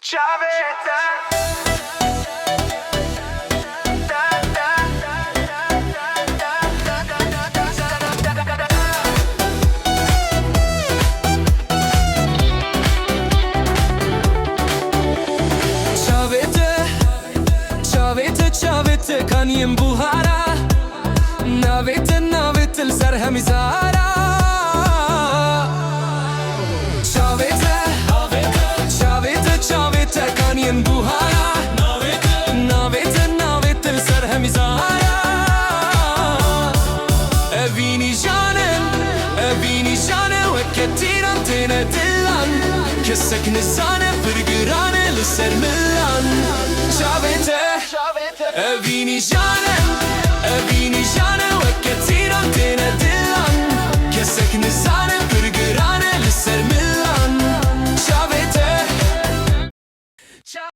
Ciavete kaniem buhara Navete l-sarħam izara Ciavete kaniem buhara Navete l-sarħam izara Evini ġane Wekke tiran tine dillan Kessek nizzane Firgirane l-ser millan Ciavete Evini ġane Wekke tiran tine dillan Kessek nizzane Firgirane l-ser millan Ciavete